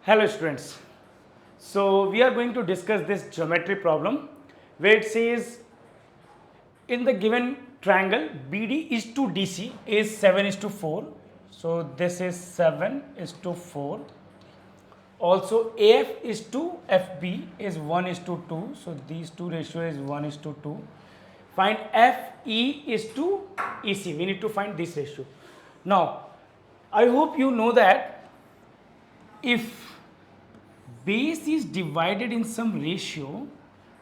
Hello students. So we are going to discuss this geometry problem where it says in the given triangle BD is to DC is 7:4. So this is 7:4. Also AF is to FB is 1:2. So these two ratio is 1:2. Find FE is to EC. We need to find this ratio. Now I hope you know that if base is divided in some ratio,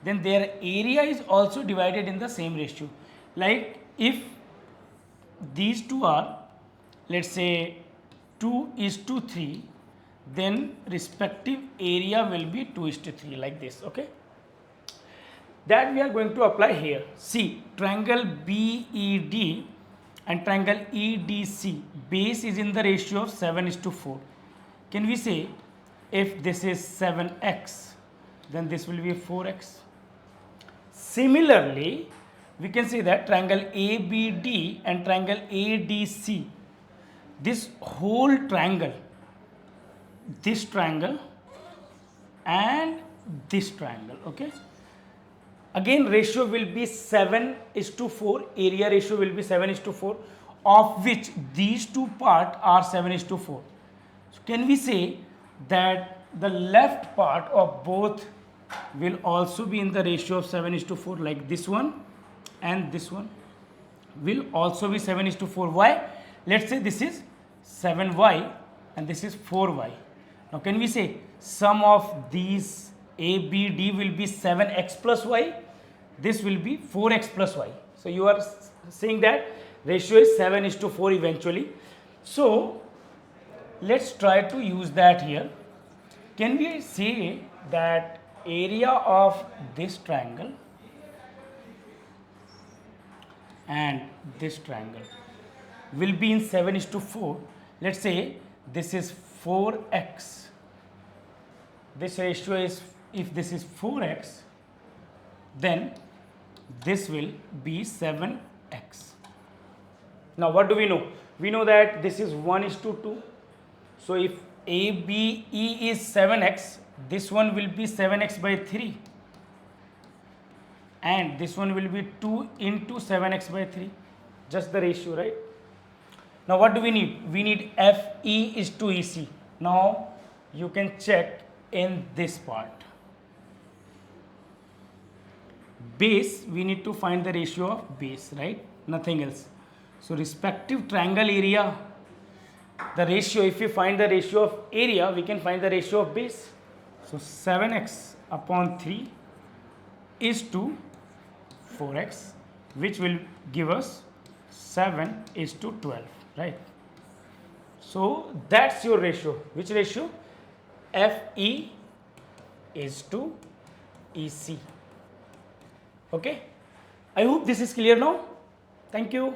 then their area is also divided in the same ratio. Like if these two are, let's say 2:3, then respective area will be 2:3 like this, okay? That we are going to apply here. See, triangle BED and triangle EDC, base is in the ratio of 7:4. Can we say if this is 7x, then this will be 4x. Similarly, we can say that triangle ABD and triangle ADC, this whole triangle, this triangle and this triangle, okay? Again, ratio will be 7:4, area ratio will be 7:4, of which these two parts are 7:4. So can we say that the left part of both will also be in the ratio of 7:4, like this one and this one will also be 7:4. Why? Let's say this is 7y and this is 4y. Now can we say sum of these ABD will be 7x plus y, this will be 4x plus y. So you are saying that ratio is 7:4 eventually. So let's try to use that here. Can we say that area of this triangle and this triangle will be in 7:4? Let's say this is 4x. This ratio is, if this is 4x, then this will be 7x. Now what do we know? We know that this is 1:2. So if ABE is 7x, this one will be 7x by 3 and this one will be 2 into 7x by 3, just the ratio, right? Now what do we need? We need FE is to EC. Now you can check in this part. Base, we need to find the ratio of base, right? Nothing else. So respective triangle area, the ratio, if we find the ratio of area, we can find the ratio of base. So 7x upon 3 is to 4x, which will give us 7:12, right? So that's your ratio. Which ratio? FE is to EC. Okay? I hope this is clear now. Thank you.